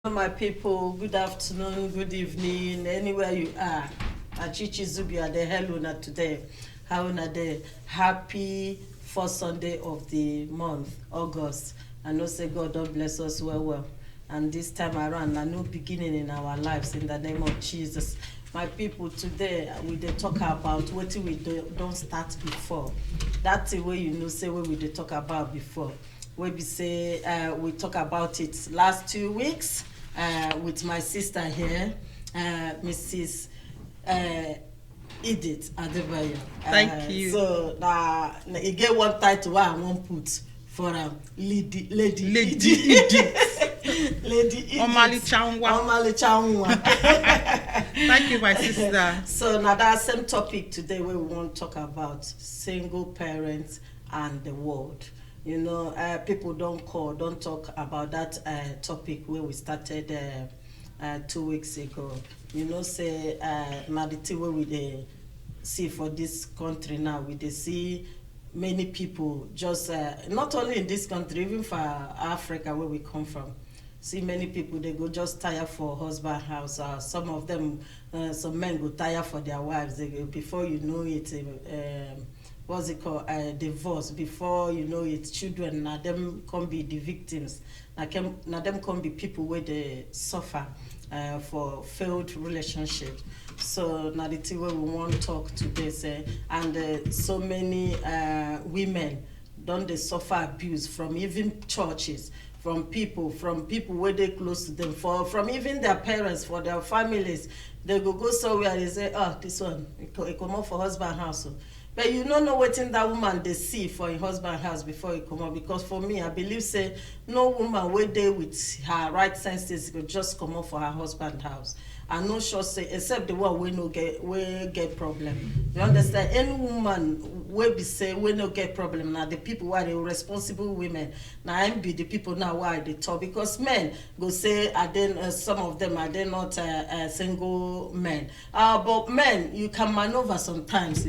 My people, good afternoon, good evening, anywhere you are. Chichi, Zubby are the hello na today. How na the happy first Sunday of the month, August. I know say God don't bless us well. And this time around, a new beginning in our lives in the name of Jesus. My people, today we dey talk about what we don't start before. That's the way say what we dey talk about before. We be say we talk about it last 2 weeks with my sister here, Mrs. Edith Adebayo. Thank you. So you get one title I won't put for Lady Edith. Lady Edith. Omali Chanwa. Thank you, my sister. So now that same topic today where we want to talk about single parents and the world. People don't talk about that topic where we started 2 weeks ago. Say now the thing where we see for this country now, we see many people just not only in this country, even for Africa where we come from. See many people they go just tire for husband house. Some of them, some men go tire for their wives. Before you know it, what's it called? Divorce. Before you know it, children now them can be the victims. Now them can be people where they suffer for failed relationship. So now the thing where we want to talk today, say, and so many women don't they suffer abuse from even churches. From people where they close to them, from even their parents, for their families. They go somewhere, they say, this one, it come out for husband house. But you don't know what in that woman they see for a husband house before it come out. Because for me, I believe say no woman where they with her right senses go just come out for her husband house. I no sure say except the one we get problem. You understand? Any woman we be say we no get problem now. The people who are the responsible women now I be the people now why they talk because men go say are then some of them are they not single men. But men you can maneuver sometimes,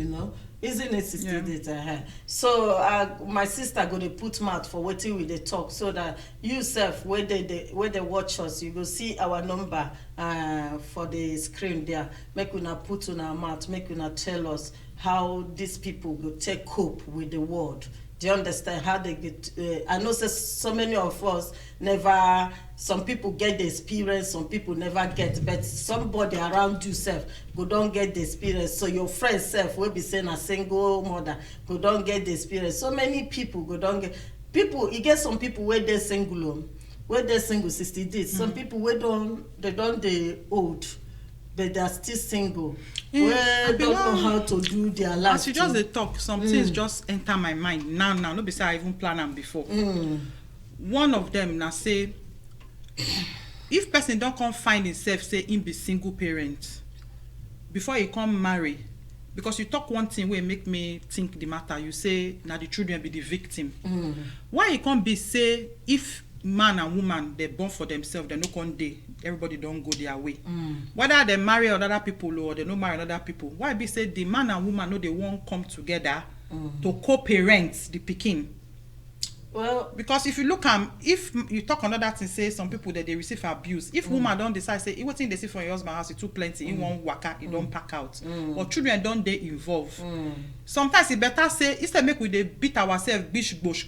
Isn't it, sister? Yeah. So my sister go to put mouth for waiting with the talk so that you self where they watch us, you go see our number for the screen there. Make una put on our mouth, make una tell us how these people go take cope with the world. Do you understand how they get? I know so many of us never. Some people get the experience, some people never get. But somebody around you self go don't get the experience. So your friend self will be saying a single mother go don't get the experience. So many people go don't get. People, you get some people where they're single, 60 days. Some people where they old. But they're still single. Where don't know how to do their life. As you just talk, some things just enter my mind now. No be say I even plan them before. One of them now say, if person don't come find himself, say him be single parent before he come marry, because you talk one thing where make me think the matter. You say now the children be the victim. Why he can't be say if man and woman they born for themselves, they no con day. Everybody don't go their way. Whether they marry other people or they no marry other people. Why be say the man and woman know they won't come together to co-parent the pikin? Well, because if you look if you talk another thing, say some people that they receive abuse. If woman don't decide say what thing they see from your husband house, it too plenty, in one waka, it don't pack out. Or children don't they involve. Sometimes it better say instead make we they beat ourselves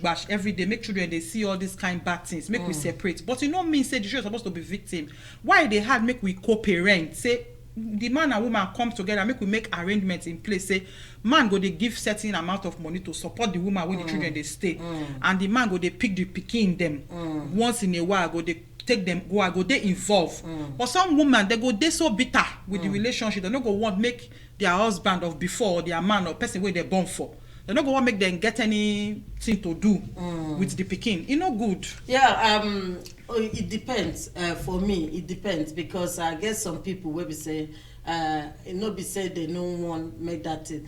bash every day, make children they see all these kind bad things, make we separate. But you know mean say the children supposed to be victim. Why they had make we co-parent? Say the man and woman come together, make we make arrangements in place. Say man go they give certain amount of money to support the woman when the children they stay, and the man go they pick the pikin them once in a while. Go they take them go they involve. But some woman they go they so bitter with the relationship they no go want make their husband of before or their man or person where they born for. They no go want make them get anything to do with the pikin. It no good. Yeah, it depends. For me, it depends because I guess some people will be say, no be say they no want make that thing.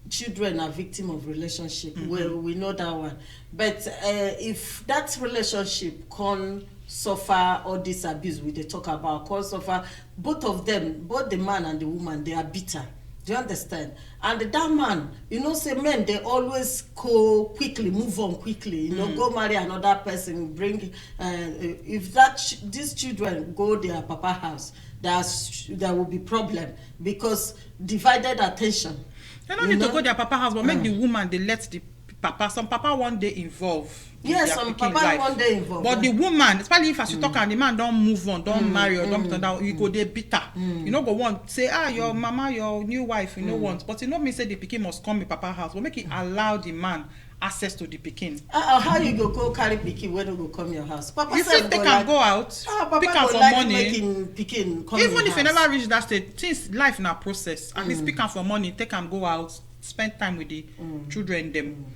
Children are victim of relationship. Well, we know that one. But if that relationship can suffer all this abuse we they talk about, can suffer, both of them, both the man and the woman, they are bitter. Do you understand? And that man, you know, say men, they always go quickly, move on quickly, you know, go marry another person, bring, if these children go their papa house, there will be problem, because divided attention. They don't need to go their papa house, but make the woman, they let the papa, some papa one day involve. Yes, some papa one day involved. But the woman, especially if as you talk and the man don't move on, don't marry or don't turn down, you go there bitter. You know, go want say, your mama, your new wife, you know want. But you know me say the pikin must come in papa house, but make it allow the man access to the pikin. How you go carry pikin when you go come your house? Papa you say they can go out, pick up for money. Pikin come even if house. You never reach that stage, since life na process, at least pick up for money, take and go out, spend time with the children them.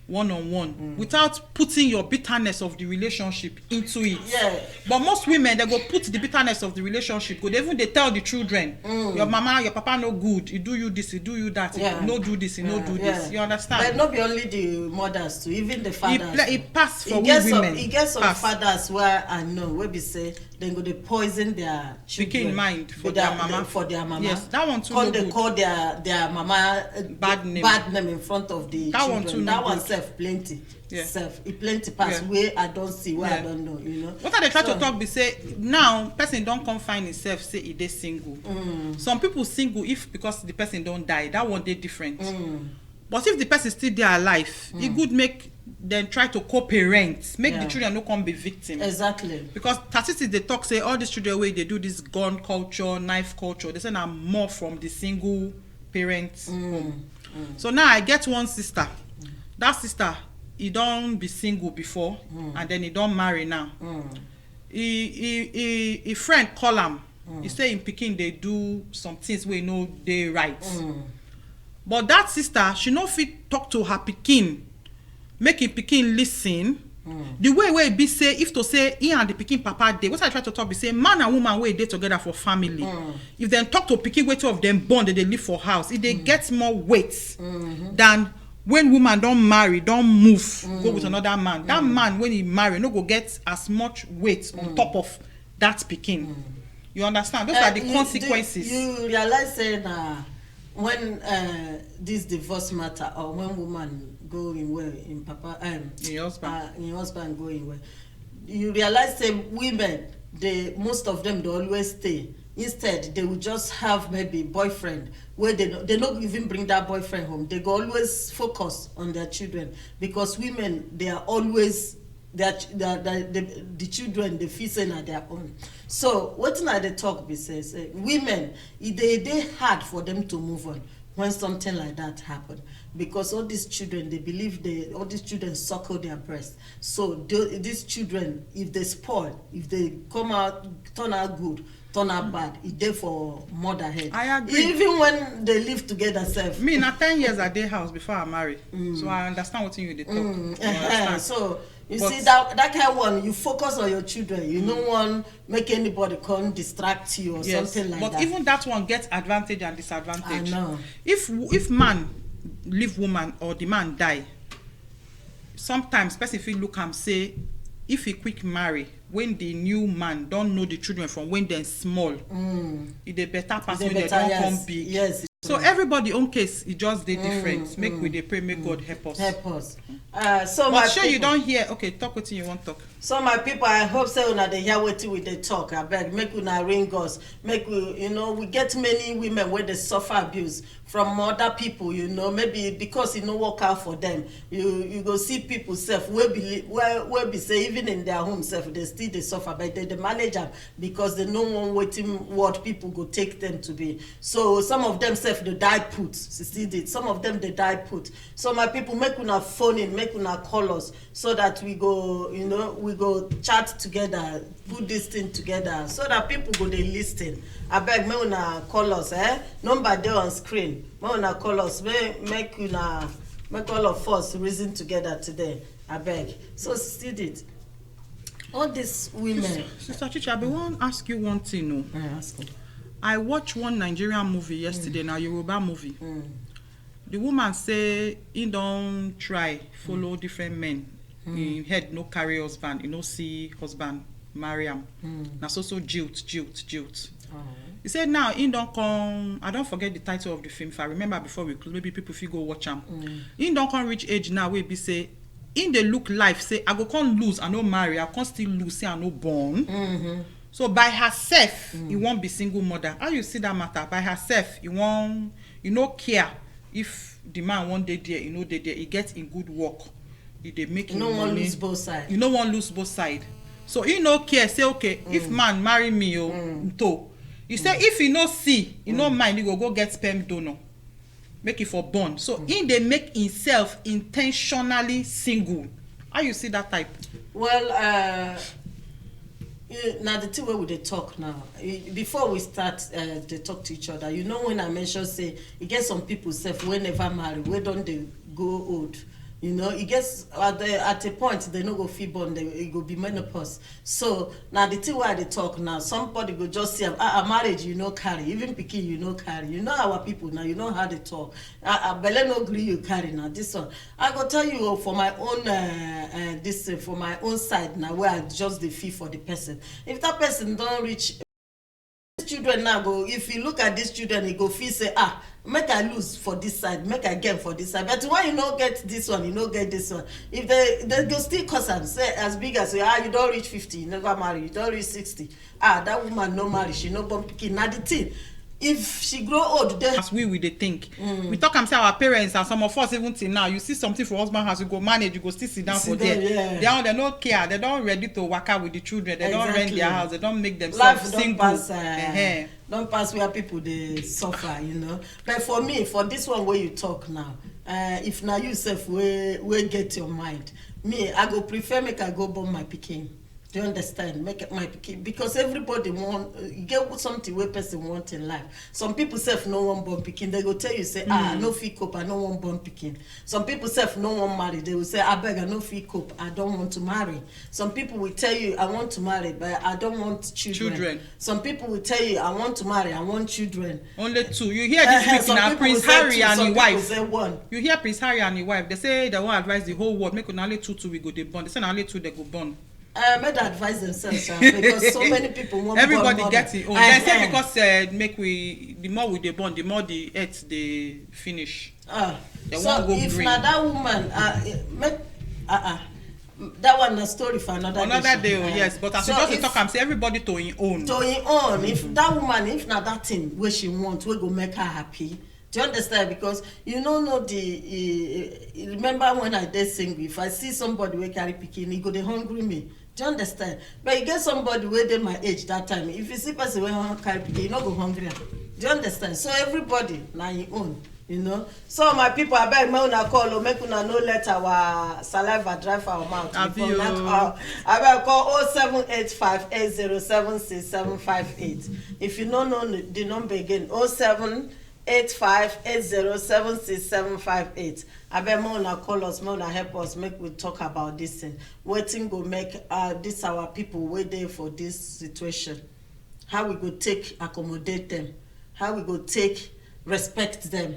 One-on-one without putting your bitterness of the relationship into it. Yeah. But most women, they go put the bitterness of the relationship. They tell the children, your mama, your papa no good. He do you this, he do you that. Yeah. He no do this, he no do this. You understand? But not be only the mothers too, even the fathers. It pass for women. He gets some fathers where I know where we say they go they poison their children. Pikin mind for their mama. For their mama. Yes, that one too. They call their mama bad name in front of the that children. One too that no one good. Self plenty. Yeah. It plenty pass where I don't see, where I don't know, you know. What are they try to talk? Be say now person don't come find himself say he dey single. Some people single if because the person don't die, that one day different. But if the person still there alive, it could make them try to co-parent, make the children no come be victim. Exactly. Because statistics they talk say all these children where they do this gun culture, knife culture, they say now more from the single parents home. So now I get one sister. That sister, he don't be single before and then he don't marry now. He friend call him. He say in Peking they do some things where know they right. But that sister, she no fit talk to her Peking, make him Peking listen. The way where it be say, if to say he and the Peking papa dey, what I try to talk be say man and woman where they together for family. If then talk to Peking where two of them bond, they live for house, if they get more weight than when woman don't marry, don't move, go with another man. That man when he marry, no go get as much weight on top of that Peking. You understand? Those are the consequences. You realize saying when this divorce matter or when woman going well in papa your husband going well, you realize say women, most of them they always stay. Instead, they will just have maybe boyfriend where they don't even bring that boyfriend home. They go always focus on their children, because women, they are always the children they facing at their own. So what now they talk be says women, they hard for them to move on when something like that happen, because all these children, they believe all these children suckle their breast. So these children, if they spoil, if they turn out good, turn out bad, it there for motherhead. I agree. Even when they live together self. Me na 10 years at their house before I marry. So I understand what you talk. So you see that kind of one, you focus on your children. You don't want make anybody come distract you or something like that. But even that one gets advantage and disadvantage. I know. If man leave woman or the man die, sometimes person fit look and say, if he quick marry, when the new man don't know the children from when they're small, it a better pass when they don't come big. Yes. So everybody own case, it just they different. Make we they pray, make God help us. Help us. But sure you don't hear. Okay, talk what you want to talk. So my people, I hope so una dey hear wetin we dey talk. I beg, make una ring us. Make we, we get many women where they suffer abuse from other people. Maybe because it no work out for them. You go see people self where be say even in their home self they still they suffer, but they manage them because they know one waiting what people go take them to be. So some of them self they die put. See did some of them they die put. So my people, make una phone in, make una call us so that we go we go chat together, put this thing together so that people go they listen. I beg, make una call us, number there on screen. Make una call us, make all of us reason together today. I beg. So see it. All these women. Sister Chichi, I want to ask you one thing. Ask me. I watched one Nigerian movie yesterday, now Yoruba movie. The woman say he don't try follow different men. He head no carry husband, he no see husband marry him. Now so jilt. He said now in don't come, I don't forget the title of the film. If I remember before we close, maybe people feel go watch them. In don't come reach age now we be say in the look life say I go can't lose, I no marry, I can't still lose, say I no born. So by herself, he won't be single mother. How you see that matter? By herself, he won't, you no care if the man one day there, you know they there, he gets in good work. He they make no one lose both sides. You no one lose both sides. So he no care, say okay, if man marry me, you say if he no see, he no mind, he go get sperm donor. Make it for born. So in they make himself intentionally single. How you see that type? Well, now the thing where we they talk now, before we start they talk to each other, you know when I mention say you get some people say when never marry, where don't they go old, you know, it gets at a point they no go feel born, it go be menopause. So now the thing where they talk now, somebody go just say a marriage you know carry, even pikin you know carry, you know our people now, you know how they talk. Belle no gree you carry now this one. I go tell you for my own for my own side now where I just the feel for the person. If that person don't reach children now go, if you look at these children, you go feel say make I lose for this side, make I gain for this side. But when you don't get this one, you don't get this one. If they go still cause them say as big as you don't reach 50, you never marry, you don't reach 60. That woman no marry, she no born pikin. Now the thing, if she grow old, then as we they think. We talk and say our parents and some of us even till now, you see something for husband house, you go manage, you go still sit down for there. Yeah. They don't care, they don't ready to work out with the children, they don't rent their house, they don't make themselves single. Don't pass where people they suffer, you know. But for me, for this one where you talk now, if now you self we get your mind, me I go prefer make I go born my pikin. Do you understand? Make it my pikin, because everybody want get something where person want in life. Some people self no one born pikin, they go tell you say no fit cope, I no want born pikin. Some people self no one marry, they will say I beg I no fit cope, I don't want to marry. Some people will tell you I want to marry but I don't want children. Some people will tell you I want to marry, I want children. Only two. You hear this week now Prince Harry and his wife. Say one. You hear Prince Harry and his wife, they say they won't advise the whole world make only two we go they born. They say only two they go born. May they advise themselves because so many people want everybody gets it. They say because make we the more we they born, the more the earth they finish. So if now that woman that one a story for another day. Yes, but as so you just talk and say everybody to his own. To his own. If that woman, if not that thing where she wants, we go make her happy. Do you understand? Because you don't know remember when I did single, if I see somebody who carry pikin, he go they hungry me. Do you understand? But you get somebody where they my age that time. If you see person who carry pikin, you not go hungry. Do you understand? So everybody now your own, you know. So my people, I beg me una call or make una no let our saliva drive our mouth. I beg call 0785807658. If you don't know the number again, 0785807658. I bet Mona call us, Mona help us, make we talk about this thing. Waiting go make this our people wait there for this situation. How we go take accommodate them, how we go take respect them.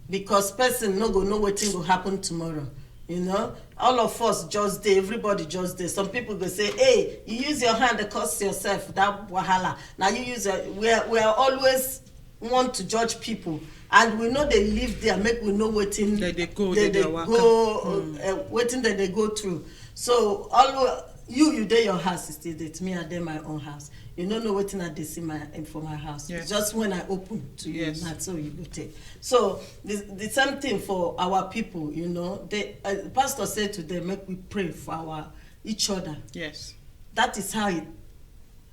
Because person no go know what thing will happen tomorrow. You know, all of us just there, everybody just there. Some people go say, hey, you use your hand to cost yourself that wahala. Now you use we are always want to judge people, and we know they live there, make we know waiting they go waiting that they go through. So all you there your house is still there, me and them my own house. You don't know waiting at they see for my house. Yes. Just when I open to you, yes. That's all you go take. So the same thing for our people, you know. The pastor said to them, make we pray for each other. Yes. That is how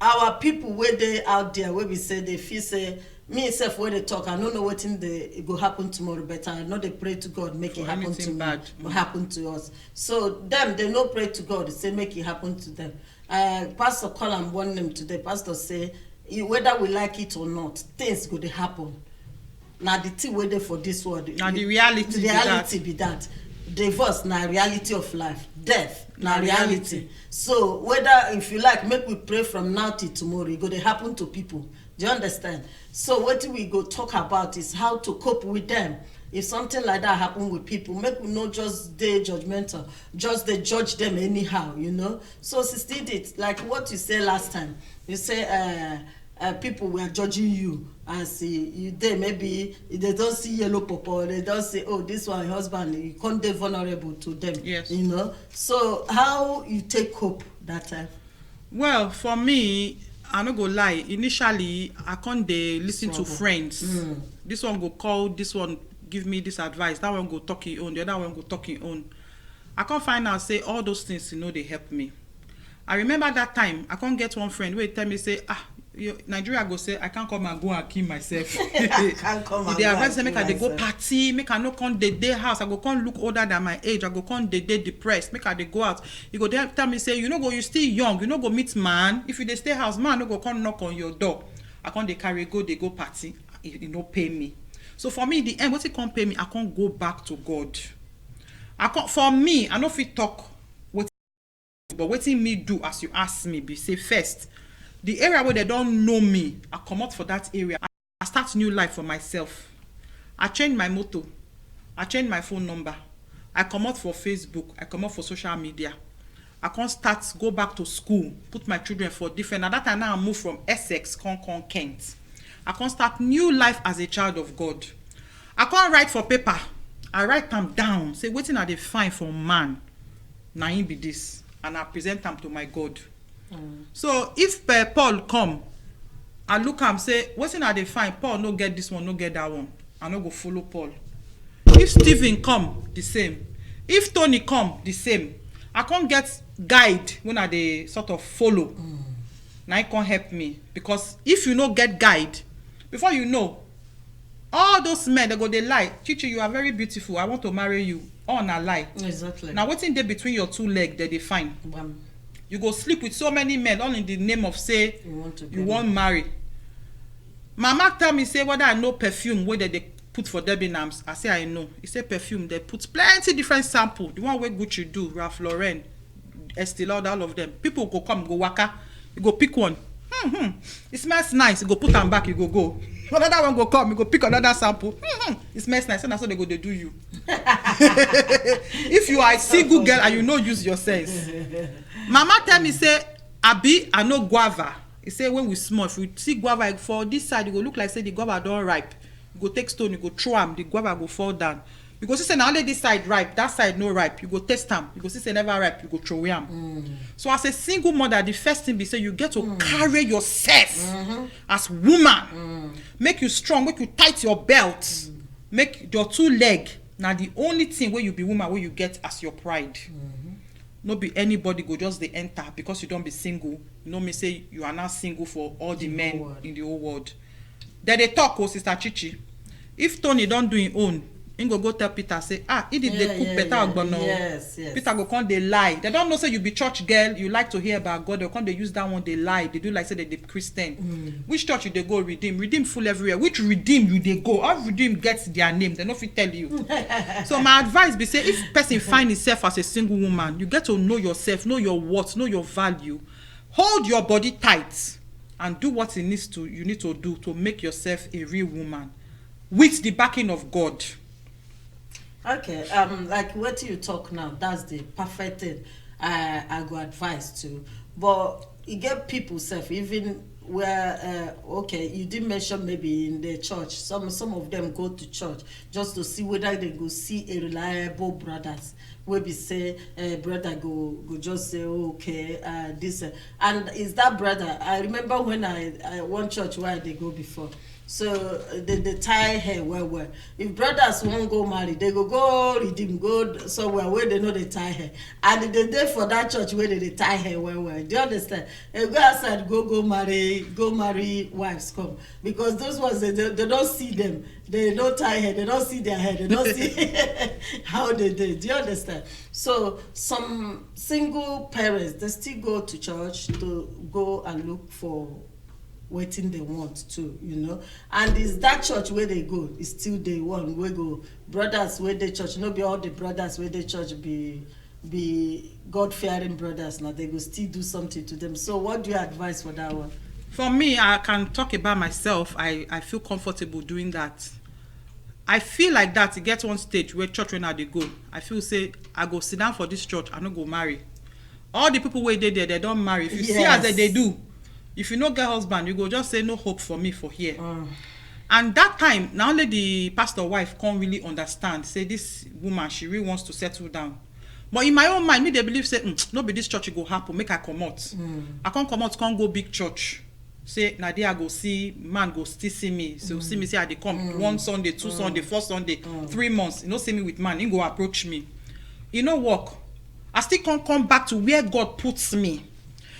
our people where they out there where we say they feel say me self where they talk, I don't know what it go happen tomorrow, but I know they pray to God make it happen to me, happen to us. So them they no pray to God, they say make it happen to them. Pastor call and warn them today. Pastor say whether we like it or not, things go to happen. Now the thing waiting for this world. Now the reality be that. Divorce na reality of life. Death na reality. So whether if you like, make we pray from now till tomorrow, it go to happen to people. Do you understand? So what we go talk about is how to cope with them. If something like that happen with people, make we not just they judgmental, just they judge them anyhow, you know. So Sister Edith, like what you said last time, you say people were judging you and see you there, maybe they don't see yellow pawpaw, they don't say, oh, this one husband, you can't be vulnerable to them. Yes. You know, so how you take hope that time? Well, for me, I no go lie, initially I can't dey listen to friends. This one go call, this one give me this advice, that one go talk his own, the other one go talk his own. I can't find out say all those things, you know, they help me. I remember that time I can't get one friend where tell me say, Nigeria go say I can't come and go and kill myself. I can't come and they go advise and make kill I dey go myself. party, make I no come dey day house, I go come look older than my age, I go come dey depressed, make I dey go out. You go there tell me say, you no go, you still young, you no go meet man. If you dey stay house, man no go come knock on your door. I can't dey carry go, they go party, it no pay me. So for me, in the end, what it can't pay me, I can't go back to God. I can't, for me, I no fit talk what, but wetin me do as you ask me be say first, the area where they don't know me, I come out for that area. I start new life for myself. I change my motto. I change my phone number. I come out for Facebook. I come out for social media. I can't start, go back to school, put my children for different. At that time now I move from Essex, Kent. I can't start new life as a child of God. I can't write for paper. I write them down. Say, wetin I dey find for man. Na him be this. And I present them to my God. So if Paul come, I look am say, wetin I dey find, Paul no get this one, no get that one. I no go follow Paul. If Stephen come, the same. If Tony come, the same. I can't get guide when I dey sort of follow. Now it can't help me. Because if you no get guide, before you know, all those men, they go, they lie. Chichi, you are very beautiful. I want to marry you. All na lie. Exactly. Now, waiting there between your two legs that they find. You go sleep with so many men, all in the name of say, you want marry. Mama tell me, say, whether I know perfume, whether they put for Debenhams. I say, I know. He say perfume, they put plenty different sample. The one where Gucci do, Ralph Lauren, Estee Lauder, all of them. People go come, go waka. You go pick one. It smells nice. You go put them back, you go. Another one go come, you go pick another sample. It smells nice. And that's what they go, they do you. If you are a single girl and you no use your sense. Mama tell me, say, Abi, I know guava. He say, when we small, if we see guava for this side, you go look like, say, the guava don't ripe. You go take stone, you go throw them, the guava go fall down. You go see, say, now only this side ripe, that side no ripe. You go test them. You go see, say, never ripe, you go throw them. So as a single mother, the first thing be say, you get to carry yourself as woman. Make you strong, make you tight your belt. Make your two leg. Now the only thing where you be woman, where you get as your pride. No be anybody go just they enter because you don't be single. You know me say you are not single for all the men in the whole world. Then they talk, oh, Sister Chichi. If Tony don't do his own, he go tell Peter, say, Edith, they cook better ogbono. Yes. Peter go come, they lie. They don't know, say you be church girl, you like to hear about God. They come, they use that one, they lie. They do like, say, they Christian. Which church you they go redeem? Redeem full everywhere. Which redeem you they go? All redeem gets their name. They no fit tell you. So my advice be say, if person find himself as a single woman, you get to know yourself, know your worth, know your value. Hold your body tight and do what you need to do to make yourself a real woman with the backing of God. Okay, like what you talk now, that's the perfect thing I go advise to. But you get people self, even where okay, you didn't mention maybe in the church. Some of them go to church just to see whether they go see a reliable brothers. Where we say brother go just say okay this and is that brother. I remember when I one church where they go before. So they tie hair well. If brothers won't go marry, they go redeem, go somewhere where they know they tie hair. And they there for that church where they tie hair well. Do you understand? They go outside, go marry wives come. Because those ones they don't see them. They don't tie hair, they don't see their hair, they don't see how they did. Do you understand? So some single parents, they still go to church to go and look for waiting they want to, you know. And is that church where they go is still the one where go brothers where they church, no be all the brothers where they church be God-fearing brothers. Now they go still do something to them. So what do you advise for that one? For me, I can talk about myself. I feel comfortable doing that. I feel like that. It gets one stage where church when they go, I feel say I go sit down for this church, I no go marry. All the people where they there, they don't marry. If you see as they do, If you no get husband, you go just say no hope for me for here. And that time, now only the pastor wife can't really understand. Say this woman, she really wants to settle down. But in my own mind, me they believe say, no be this church it go happen. Make I come out. I can't come out. Can't go big church. Say na there I go see man go still see me. So see me say I dey come 1 Sunday, 2 Sunday, 4 Sunday, 3 months. You know see me with man. He go approach me. You know work. I still can't come back to where God puts me.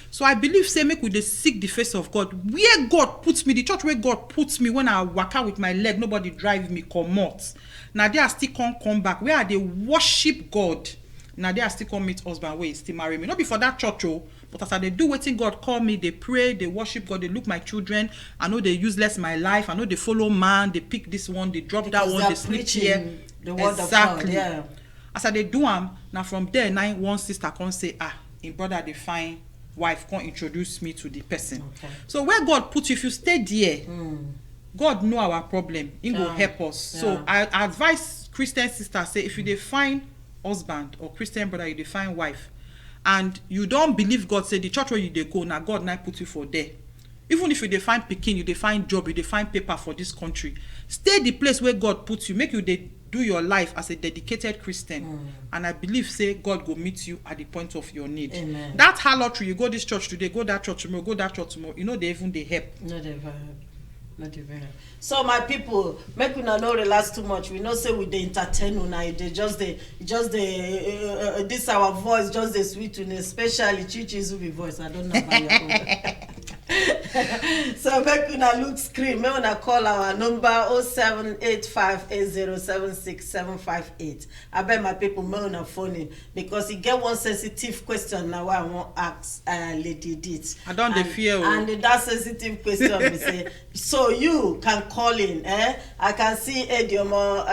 So I believe say make we dey seek the face of God. Where God puts me, the church where God puts me, when I walk out with my leg, nobody drive me, come out. Now there I still can't come back. Where I dey worship God. Now there I still come meet husband where he still marry me. Not before that church, but as I dey do wetin God call me, they pray, they worship God, they look my children. I know they useless my life. I know they follow man, they pick this one, they drop because that one, they sleep here. The word exactly. Of God, yeah. As I dey do am, now from there, now one sister come say, in brother they find wife can't introduce me to the person. Okay. So where God put you, if you stay there, God know our problem. He will help us. Yeah. So I advise Christian sisters, say if you define husband or Christian brother, you define wife, and you don't believe God, say the church where you dey go, now God now put you for there. Even if you define pikin, you define job, you define paper for this country, stay the place where God puts you, make you do your life as a dedicated Christian. And I believe say God will meet you at the point of your need. Amen. That harlotry, you go this church today, go that church tomorrow, go that church tomorrow, you know they help. No, they help. Not even. So my people, make una no relax too much. We know say we dey entertain una. They just this our voice just the sweet una, especially Chichi Zubby voice. I don't know about your own. So make una look screen. Make una call our number 0785807678. I bet my people make una phone in because he get one sensitive question now. I want ask Lady Edith. I don't fear. And that sensitive question we say. So you can call in. I can see Ediomo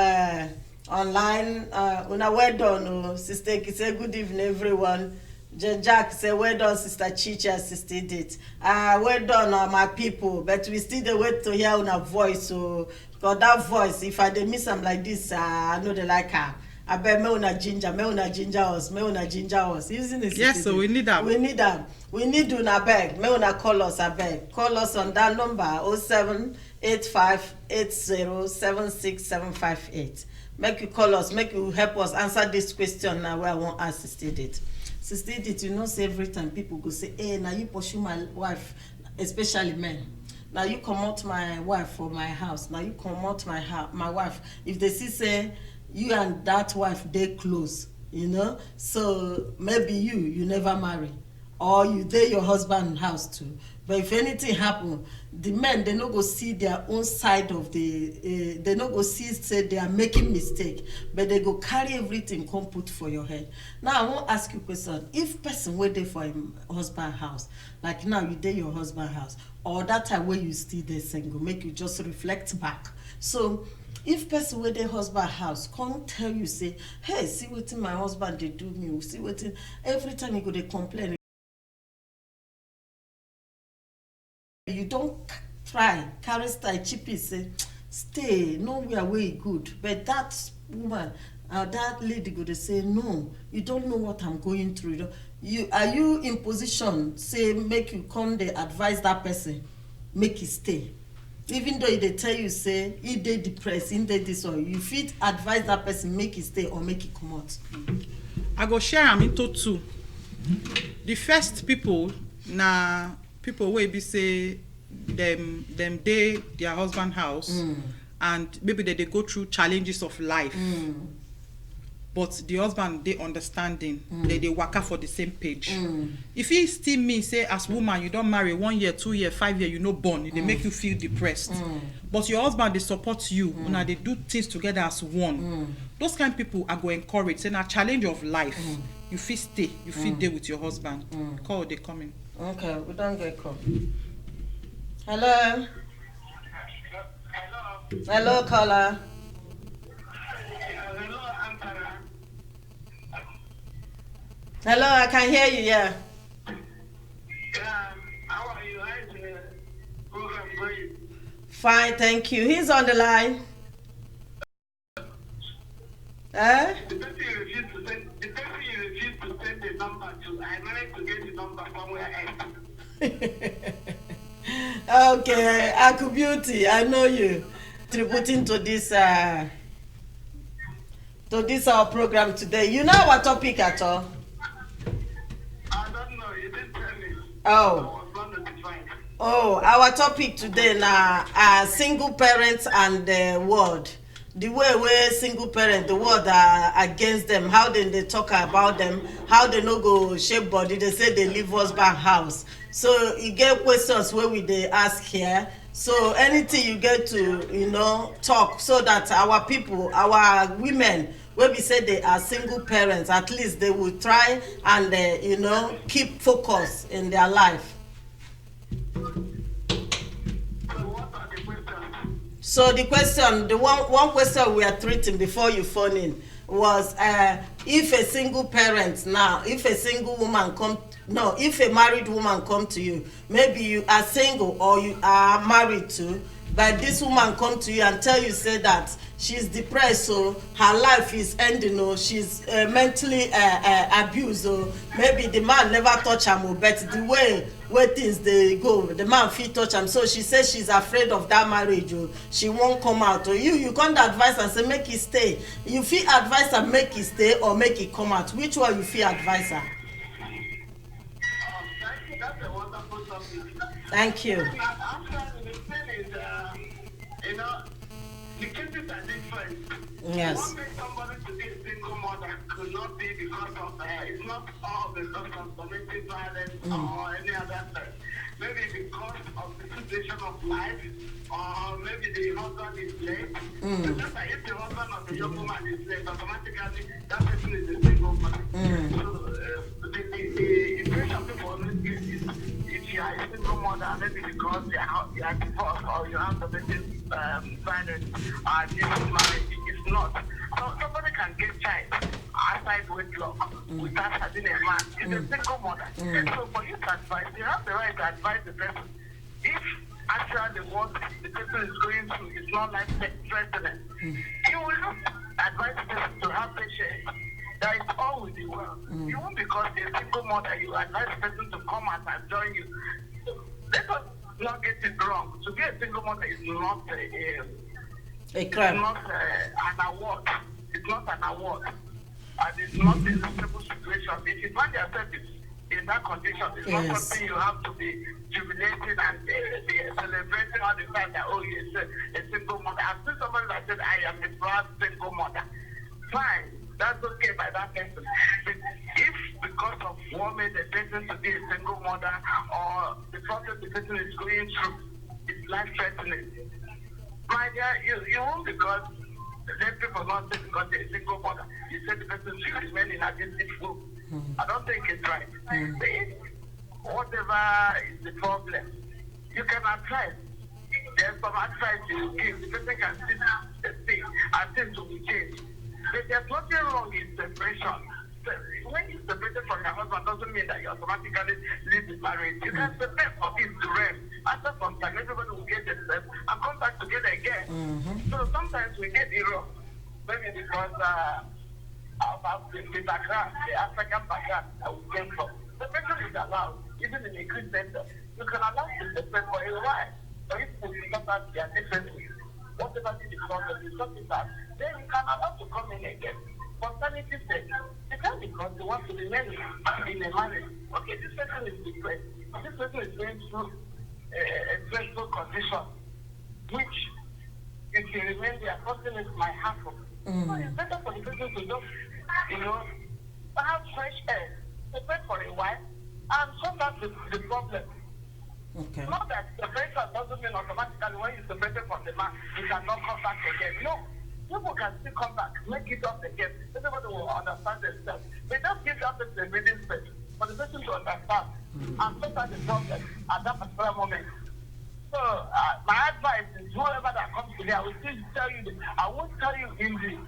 online. Una well done, Sister Kise. Good evening, everyone. Jack say well done, Sister Chichi and Sister Edith. Well done, my people. But we still dey wait to hear una voice. So because that voice, if I dey miss am like this, I know they like her. I bet me una ginger us. Using this. Yes, so we need them. We need them. We need una beg. Me una call us, I beg. Call us on that number 0785807678. Make you call us, make you help us answer this question now where I want ask Sister Edith. Sister Edith, you know, say every time people go say, hey, now you pursue my wife, especially men. Now you come out my wife for my house. Now you come out my wife. If they see say you and that wife they close, you know, so maybe you never marry, or you dey your husband house too. But if anything happen, the men they no go see their own side of the they no go see say they are making mistake, but they go carry everything come put for your head. Now I want ask you a question. If person wey dey for him husband house, like now you dey your husband house, or that time where you still dey single, make you just reflect back. So if person wey dey husband house come tell you say, hey, see wetin my husband dey do me, see wetin, every time you go dey complain, you don't try carry style cheapy say stay nowhere where e good, but that woman that lady go dey say no, you don't know what I'm going through. Are you in position say make you come dey advise that person make e stay, even though they tell you say e dey depressed, e dey this, or you fit advise that person make e stay or make e comot? I go share am into two. The first people na people wey be say them dey their husband house, and maybe they go through challenges of life, but the husband dey understanding, they waka for the same page. If he still mean say as woman you don't marry 1 year, 2 year, 5 year, you no born, they make you feel depressed, but your husband they support you, una they do things together as one, those kind of people are going to encourage, say na challenge of life, you fit stay, you fit dey with your husband. Call they coming. Okay, we don't get call. Hello. Hello, caller. Hello, I can hear you. Yeah. How are you? How is the program going? Fine, thank you. He's on the line. The person you refused to send the number to, I managed to get the number somewhere else. Okay, Aku Beauty, I know you. Contributing to this our program today. You know our topic at all? I don't know. You didn't tell me. Oh. I was not notified. Oh, our topic today na single parents and the world. The way where single parents, the world are against them, how they talk about them, how they no go shape body, they say they leave husband house. So you get questions where we they ask here. So anything you get to, talk so that our people, our women, wey be say they are single parents, at least they will try and keep focus in their life. So what are the questions? So the question, the one question we are treating before you phone in was if a single parent now, if a single woman if a married woman come to you, maybe you are single or you are married to, but this woman come to you and tell you say that she's depressed, so her life is ending, or she's mentally abused, or maybe the man never touch am, but the way things dey go, the man fit touch am, so she say she's afraid of that marriage, or she won't come out, or you come to advise and say make e stay. You fit advise am make e stay or make e come out. Which one you fit advise am? Thank you. That's a wonderful topic. Thank you. Actually, the thing is, the cases are different. Yes. What makes somebody to be a single mother could not be because of, it's not all because of domestic violence or any other thing. Maybe because of the situation of life, or maybe the husband is late. Just like if the husband of the young woman is late, automatically that person is a single mother. So the impression people always get is if you are a single mother, maybe because you are divorced or you have domestic violence or different marriage. It's not. So somebody can get child outside wedlock without having a man. It's a single mother. So for you to advise, you have the right to advise the person. If actually what the person is going through is not life threatening, you will have to advise the person to have patience. That is all with the world. You won't, because you're a single mother, you advise the person to come out and join you. Let us not get it wrong. To be a single mother is not A crime. it's not an award. It's not an award. And it's not a suitable situation. If you find yourself in that condition, it's not something you have to be jubilating and be celebrating all the time that, oh, yes, a single mother. I've seen somebody that said, I am a proud single mother. Fine. That's okay by that person. But if because of what made the person to be a single mother, or the problem the person is going through is life-threatening, my dear, you won't, because let people not say because they're a single mother, you say the person should remain in a distant group. I don't think it's right. Whatever is the problem, you can advise. There's some advice you give. The person can see and things will be changed. But there's nothing wrong in separation. When you're separated from your husband, doesn't mean that you automatically leave the marriage. You can separate for this to rest. After some time, everybody will get themselves and come back together again. So sometimes we get it wrong. Maybe because of the background, the African background that we came from. Separation is allowed, even in a Christian center. You can allow to separate for a while. So if you discuss that their differences, whatever the problem, you sort it out, then you can allow to come in again. For sanity sake, you can't, because they want to remain in a marriage. Okay, this person is depressed. This person is going through a stressful condition, which, if you remain there, something might happen. So it's better for the person to just, have fresh air, separate for a while, and sort out the problem. Okay. Not that separation doesn't mean automatically when you separated from the man, you cannot come back again. No. People can still come back, make it up again. Everybody will understand themselves. They just give that person a breathing space for the person to understand and sort out the problem at that particular moment. So, my advice is whoever that comes to me, I will still tell you this. I won't tell you in this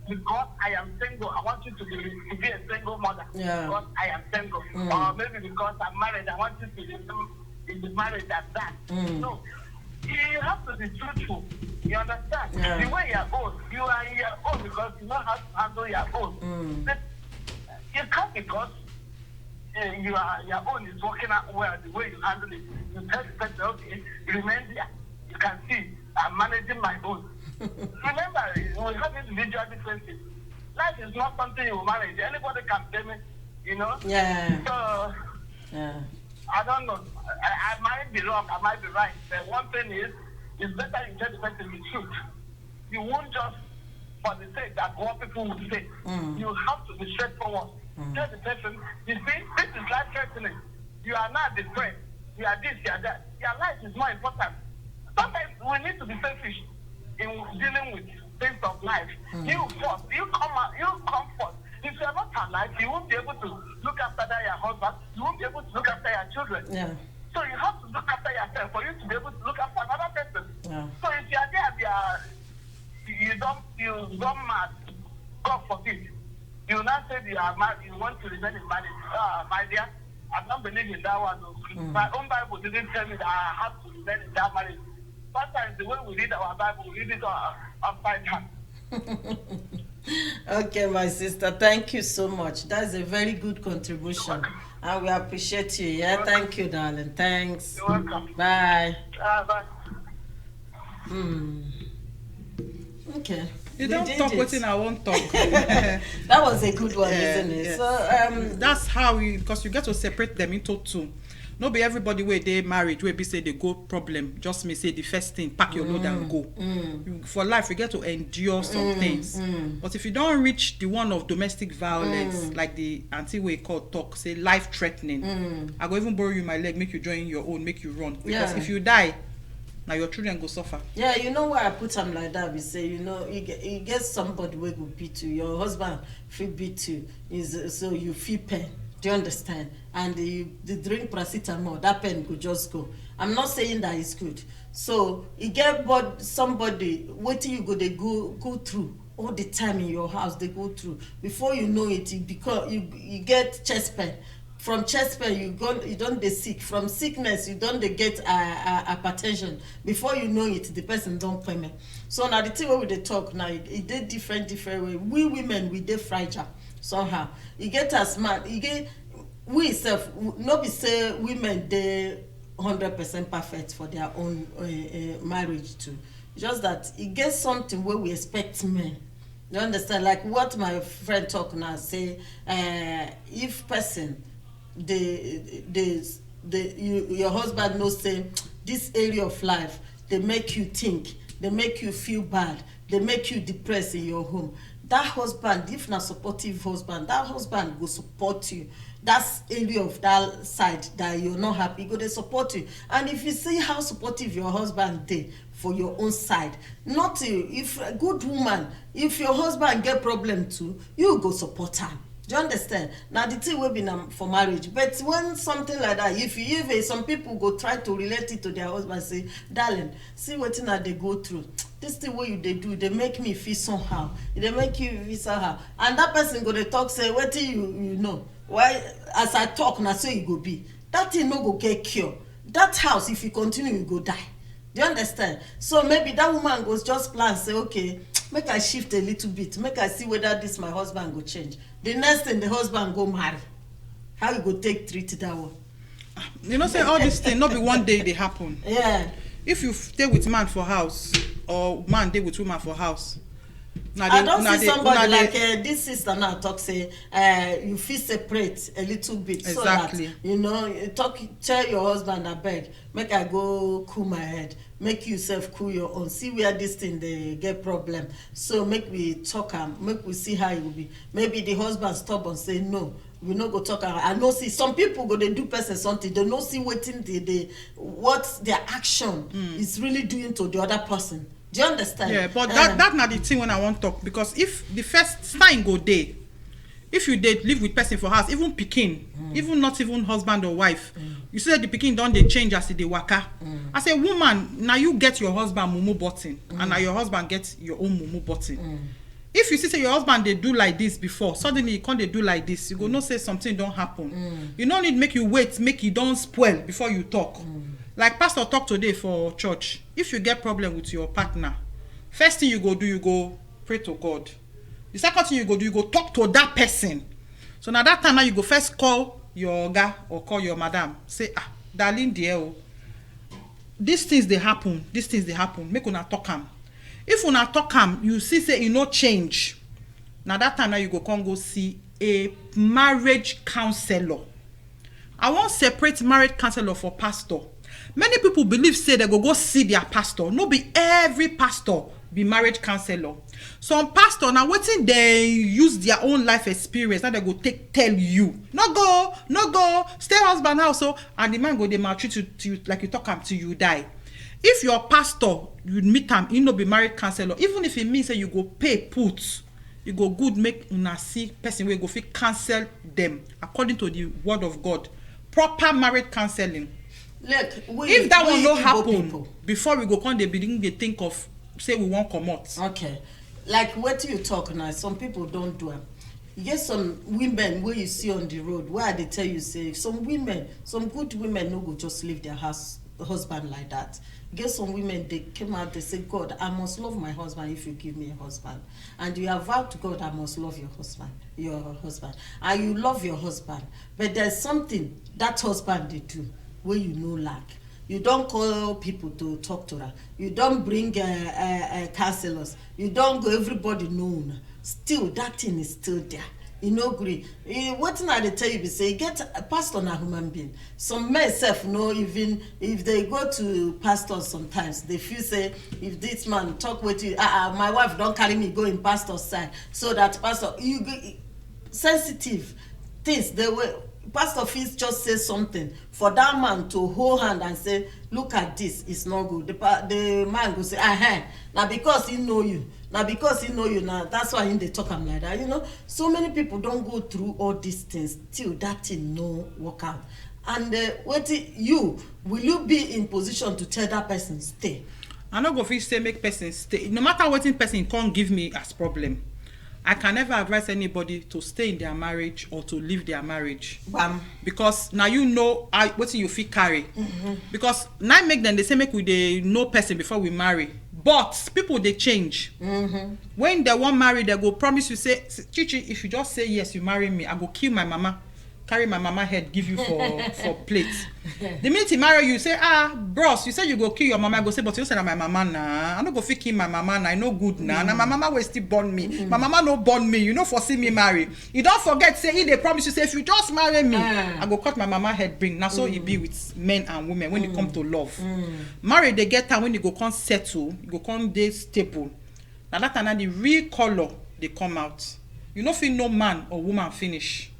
because I am single. I want you to be a single mother because I am single. Or maybe because I'm married, I want you to be in the marriage at that. No. You have to be truthful. You understand? The way you are old, you are in your own because you know how to handle your own. But you can't, because your own is working out well, the way you handle it. You tell the person, okay, body, remain there. You can see I'm managing my own. Remember, we have individual differences. Life is not something you manage. Anybody can blame it, you know? Yeah. So, Yeah. I don't know. I might be wrong, I might be right. But one thing is, it's better you tell the person the truth. You won't just, for the sake that what people would say. You have to be straightforward. Tell the person, you see, this is life-threatening. You are not depressed. You are this, you are that. Your life is more important. Sometimes we need to be selfish in dealing with things of life. You first, you come first. If you are not alive, you won't be able to look after your husband. You won't be able to look after your children. Yeah. So you have to look after yourself for you to be able to look after another person. Yeah. So if you are there, you don't mad, God forbid. You now say you are mad, you want to remain in marriage. My dear, I don't believe in that one. My own Bible didn't tell me that I have to remain in that marriage. Sometimes the way we read our Bible, we read it upside down. Okay, my sister, thank you so much. That's a very good contribution. And we appreciate you. Yeah, thank you, darling. Thanks. You're welcome. Bye. Bye. Okay. You We don't did talk it. within I won't talk. That was a good one, isn't it? Yeah. So That's how you, because you get to separate them into two. No be everybody where they married, where be say they go problem. Just me say the first thing, pack your load and go. For life, you get to endure some things. But if you don't reach the one of domestic violence, like the auntie way called talk, say life threatening, I go even borrow you my leg, make you join your own, make you run. Because Yeah. if you die, now your children go suffer. yeah, you know why I put them like that? We say, you know, you get somebody who will beat you. Your husband feel beat you, so you feel pain. Do you understand? And you drink paracetamol, that pain could just go. I'm not saying that it's good. So you get somebody waiting, you go they go through all the time in your house. They go through before you know it. You get chest pain. From chest pain you don't dey sick. From sickness you don't dey get hypertension. Before you know it, the person don't payment. So now the thing wey we dey talk now, it dey different way. We women we dey fragile somehow. You get as man, you get we self. No be say women dey 100% perfect for their own marriage too. Just that e get something wey we expect men. You understand? Like what my friend talk now, say if person your husband knows say this area of life they make you think, they make you feel bad, they make you depressed in your home. That husband, if na supportive husband, that husband go support you. That's area of that side that you're not happy, go dey support you. And if you see how supportive your husband dey for your own side, not if a good woman, if your husband get problem too, you go support am. Do you understand? Now the thing will be for marriage. But when something like that, if some people go try to relate it to their husband, say, darling, see what thing that they go through. This thing what they do, they make me feel somehow. They make you feel somehow. And that person go to talk, say, what you know? Why as I talk now, so you go be. That thing no go get cured. That house, if you continue, you go die. Do you understand? So maybe that woman goes just plan, say, okay, make I shift a little bit, make I see whether this my husband go change. The next thing, the husband go marry. How you go treat that one? You know, say all this thing, not be one day they happen. Yeah. If you stay with man for house, or man dey with woman for house, I don't see somebody like this sister now talk say you feel separate a little bit. Exactly. So that you know you tell your husband abeg make I go cool my head, make yourself cool your own, see where this thing they get problem, so make we talk am, make we see how it will be. Maybe the husband stubborn say no, we no go talk am. I know see some people go they do person something, they no see wetin what their action is really doing to the other person. Do you understand? Yeah, but that not the thing when I want to talk, because if the first sign go there, if you did live with person for house, even pikin, even not even husband or wife, you see that the pikin don't they change as they waka. As a woman, now you get your husband mumu button, and now your husband gets your own mumu button. If you see say your husband they do like this before, suddenly you can't they do like this, you go no say something don't happen. You don't need make you wait, make you don't spoil before you talk. Like pastor talk today for church, if you get problem with your partner, first thing you go do, you go pray to God. The second thing you go do, you go talk to that person. So now that time now you go first call your guy or call your madam, say darling dear, these things they happen, make una talk am. If una talk am, you see say e no change, na that time now you go come go see a marriage counselor. I wan separate marriage counselor for pastor. Many people believe say they go see their pastor. No be every pastor be marriage counselor. Some pastor now wetin they use their own life experience, now they go tell you no go stay husband house, so and the man go dey maltreat you like you talk am till you die. If your pastor you meet am, he no be married counselor, even if it means say you go pay put, you go good make una see person wey go fit counsel them according to the word of God. Proper marriage counseling. Look, if that one no happen before we go come dey begin dey think of say we wan comot. Okay, like what you talk now, some people don't do it. You get some women where you see on the road where they tell you say some women, some good women no go just leave their husband like that. You get some women, they came out, they say, God, I must love my husband if you give me a husband. And you have vowed to God, I must love your husband, and you love your husband, but there's something that husband they do where you know lack. You don't call people to talk to her. You don't bring counselors. You don't go, everybody known. Still, that thing is still there. You know, agree. What thing I they tell you, be say, get a pastor na human being. Some men self know, even if they go to pastors sometimes, they feel say, if this man talk with you, my wife don't carry me go in pastor's side. So that pastor, you sensitive things, they will. Pastor feels just say something for that man to hold hand and say, look at this, it's not good. The man go say, now because he know you, now that's why they talk him like that. You know, so many people don't go through all these things till that thing no work out. And will you be in position to tell that person stay? I no go fit say make person stay. No matter what person can't give me as problem, I can never advise anybody to stay in their marriage or to leave their marriage. Because now you know what you feel carry. Because now make them they say make we they know person before we marry. But people they change. When they want marry, they go promise you say, Chichi, if you just say yes, you marry me, I go kill my mama, carry my mama head, give you for plate. The minute he marry you, say, bros, you say you go kill your mama. I go say, but you said my mama nah. I no go fit kill my mama nah. I no good nah. Now my mama will still born me. My mama no born me. You know foresee me marry. You don't forget say he they promise you say if you just marry me, I go cut my mama head bring. Now so it be with men and women when it come to love. Marry they get time when you go come settle, you go come dey stable. Now that time the real color they come out. You know feel no man or woman finish.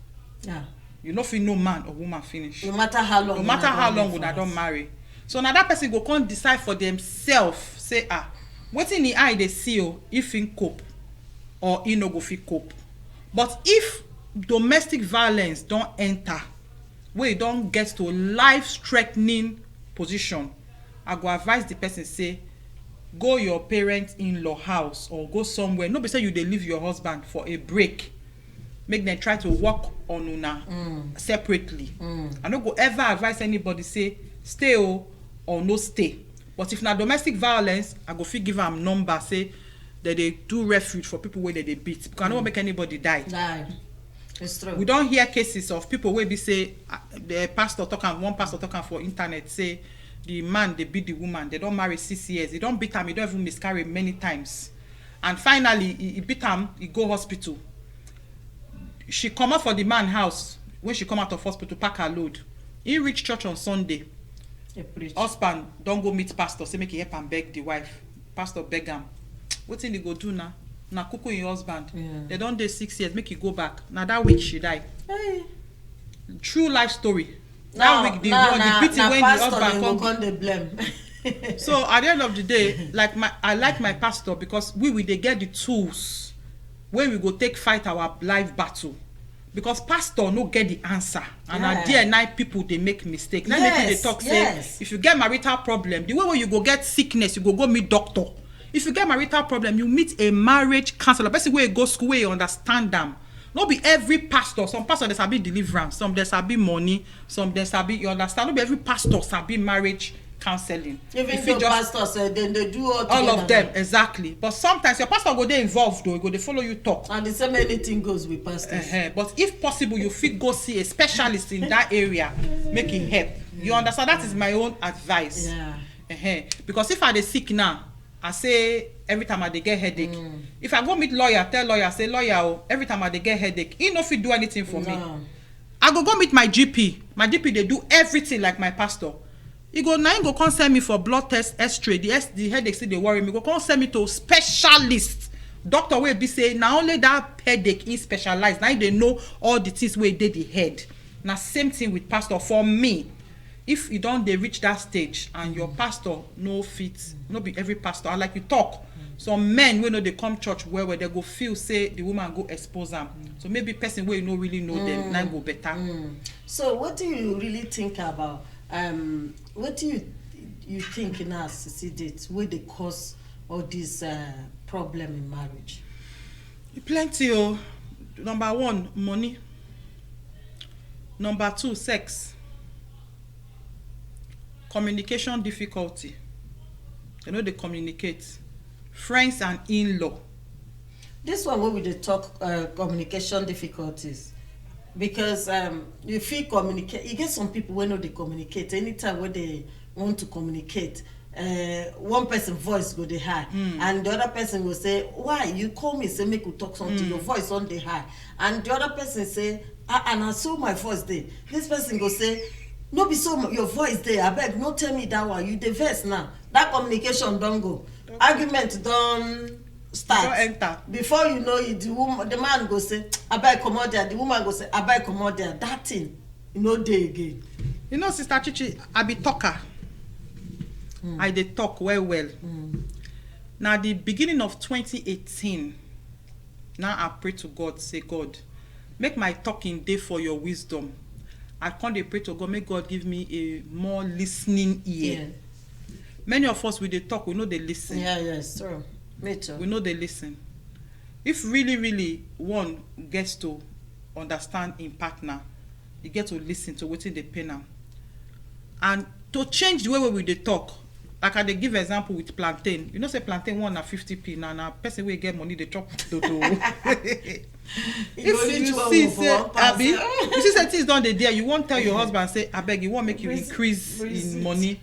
Yeah. You know if you no man or woman finish. No matter how long. No matter how long when I don't marry. So now that person go come decide for themselves. Say what in the eye they see if he cope or he no go fit cope. But if domestic violence don't enter, where you don't get to life-threatening position, I go advise the person say, go your parent-in-law house or go somewhere. No be say you dey leave your husband for a break. Make them try to work on una separately. I no go ever advise anybody say stay or no stay. But if na domestic violence, I go fit give am number say that they do refuge for people where they beat. Because I don't make anybody die. It's true. We don't hear cases of people where we say the pastor talking, one pastor talking for internet say the man they beat the woman, they don't marry 6 years, he don't beat him, he don't even miscarry many times, and finally he beat him, he go hospital. She come out for the man house. When she come out of hospital, pack her load. He reach church on Sunday. Husband don't go meet pastor. Say make he help and beg the wife. Pastor beg him. What thing he go do now? Now kuku your husband. They don't dey 6 years. Make he go back. Now that week she die. Hey. True life story. That week the pity when the husband come. They blame. So at the end of the day, I like my pastor because they get the tools where we go take fight our life battle. Because pastor no get the answer. And at there night people they make mistake. Now people they talk say if you get marital problem, the way where you go get sickness, you go meet doctor. If you get marital problem, you meet a marriage counselor. Basically where you go school where you understand them. Not be every pastor. Some pastor they sabi deliverance, some they sabi money, some they sabi you understand. Not be every pastor sabi marriage counseling. Even though pastors then they do all of them exactly. But sometimes your pastor go there involved though, they follow you talk. And the same anything goes with pastors. But if possible, you fit go see a specialist in that area, make it help. You understand? That is my own advice. Because if I dey sick now, I say every time I dey get headache. If I go meet lawyer, tell lawyer, say lawyer, oh, every time I dey get headache, he no fit do anything for me. I go meet my GP. My GP dey do everything like my pastor. He go come send me for blood test, X-ray. The headache still dey worry me. Go come send me to specialist. Doctor wey be say na only that headache he specialize. Now they know all the things wey dey the head. Na same thing with pastor for me. If you don dey reach that stage and your pastor no fit, no be every pastor. And like you talk, some men wey no dey come church where they go feel say the woman go expose am. So maybe person wey you no really know them, na go better. So what do you really think about? What do you think now, Edith, wey dey cause all this problem in marriage? Plenty. Oh, number 1, money. Number 2, sex. Communication difficulty. They know they communicate. Friends and in-law. This one where we dey talk communication difficulties, because you feel communicate. You get some people wey no dey communicate. Anytime when they want to communicate, one person voice go dey high, and the other person will say, "Why you call me? Say make we talk something." Your voice on dey high, and the other person say, "And I saw my voice there." This person go say, "No be so your voice there. Abeg, no tell me that one. You dey vex now." That communication don go. Argument don start. Don't enter. Before you know it, the man go say, "Abeg comot there." The woman go say, "Abeg comot there." That thing, no dey again. You know, Sister Chichi, I be talker. I dey talk well. Now the beginning of 2018, now I pray to God, say, God, make my talking day for your wisdom. I can't dey pray to God, make God give me a more listening ear. Yeah. Many of us, we dey talk, we know they listen. Yeah, it's true. Me too. We know they listen. If really one gets to understand in partner, you get to listen to wetin dey pain am. And to change the way we dey talk, like I dey give example with plantain. You know, say plantain one na 50p now. Na person wey get money dey chop dodo. If you see say abi, you see say things don dey there, you won't tell your husband say abeg, you want make you increase in money.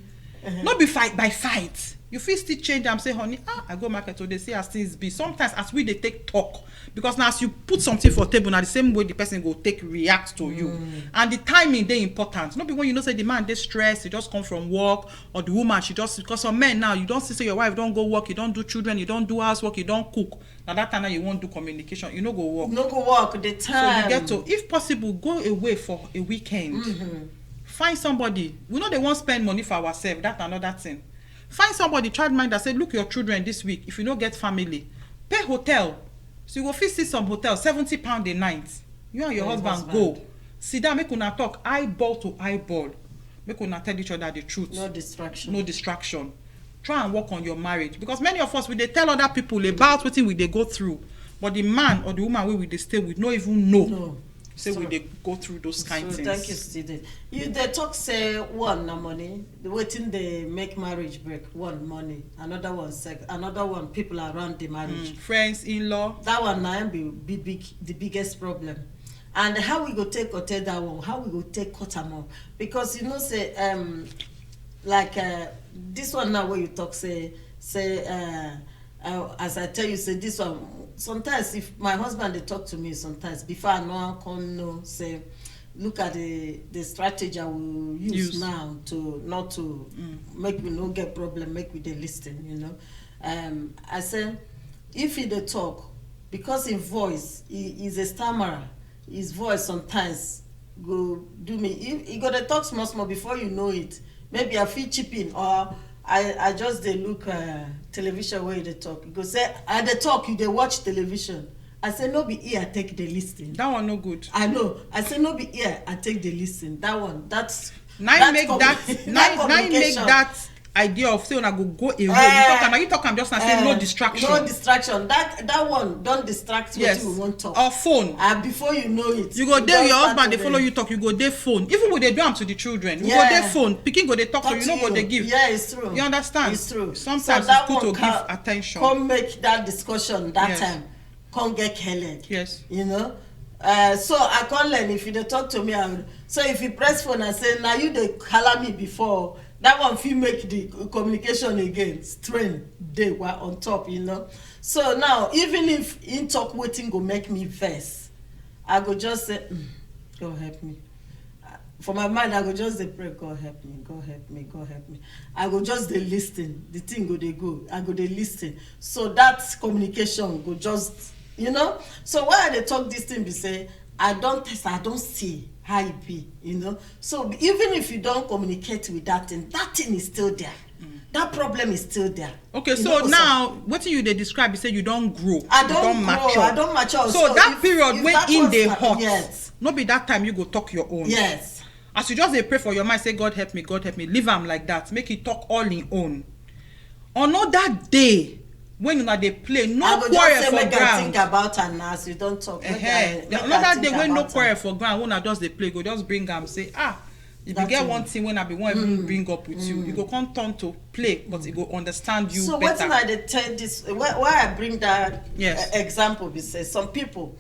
Not be fight by fight. You feel still change am, say honey, I go market today, see as things be. Sometimes as we dey take talk, because now as you put something for table, now the same way the person go take react to you. And the timing dey important. Not be when you know say the man dey stressed, he just come from work, or the woman she just, because some men now you don't see say your wife don't go work, you don't do children, you don't do housework, you don't cook. Now that time now you won't do communication, you no go work. No go work the time. So you get to, if possible, go away for a weekend. Find somebody. We know they won't spend money for ourselves. That's another thing. Find somebody, childminder, say, look your children this week. If you don't get family, pay hotel. So you go fit see some hotel, £70 a night. You and your husband go. Sit down, make una talk eyeball to eyeball. Make una tell each other the truth. No distraction. No distraction. Try and work on your marriage. Because many of us, we dey tell other people about what we dey go through. But the man or the woman we dey stay with, no even know. No. Say we dey go through those kind of things. Thank you, Steve. You they talk say one na money, the waiting they make marriage break. One money, another one sex, another one people around the marriage. Friends, in-law. That one now be big, the biggest problem. And how we go take or take that one? How we go take cut am off? Because you know say like this one now where you talk say as I tell you say this one. Sometimes if my husband they talk to me sometimes before I know I come know say look at the strategy I will use now to not to make me no get problem, make me they listen, you know. I say if he they talk, because in voice he is a stammerer, his voice sometimes go do me. He got to talk small before you know it. Maybe I feel chipping or I just they look television where they talk. You go say I they talk, you they watch television. I say no be here, I take the listen. That one no good. I know. I say no be here, I take the listen. That one, that's now make that idea of saying I go away. You talk I'm just not saying no distraction. No distraction. That one don't distract what you want talk. Or phone. And before you know it, you go there, your husband they follow you talk, you go there phone. Even when they do am to the children, you go there phone. Picking go they talk to you, know what they give. Yeah, it's true. You understand? It's true. Sometimes so it's good to give attention. Come make that discussion that time. Come get headache. Yes. You know. So I can't learn if you dey talk to me. So if you press phone and say now you dey holler me before, that one fit make the communication again strain dey while on top, you know. So now even if him talk wetin go make me vex, I go just say God help me. For my mind I go just dey pray, God help me, God help me, God help me. I go just dey lis ten, the thing go dey go, I go dey lis ten, so that communication go just, you know. So why I dey talk this thing be say I don test, I don see how e be, you know. So even if you don communicate with that thing is still there. That problem is still there. Okay, so now wetin you dey describe be say you don grow, I don mature, I don mature. So that period when in dey hot, yes, no be that time you go talk your own. Yes. As you just dey pray for your mind, say God help me, God help me, leave am like that, make it talk all in own. Another day when una dey play, no quarrel for ground. I think about am now, as you don talk. Another day when no quarrel for ground, when I just dey play, go just bring am say if you get one thing when I be one bring up with you, you go come turn to play, but you go understand you better. So wetin I dey tell this, why I bring that example be say some people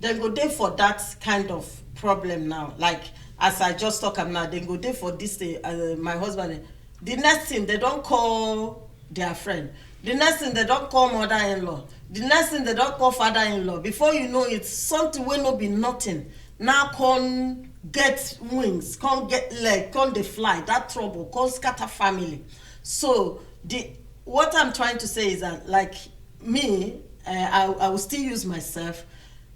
dem go dey for that kind of problem now, like as I just talk am now, dem go dey for this thing. My husband, the next thing they don call their friend, the next thing they don call mother-in-law, the next thing they don call father-in-law. Before you know it, something wey no be nothing now come get wings, come get leg, come dey fly. That trouble come scatter family. So what I'm trying to say is that, like me, I will still use myself.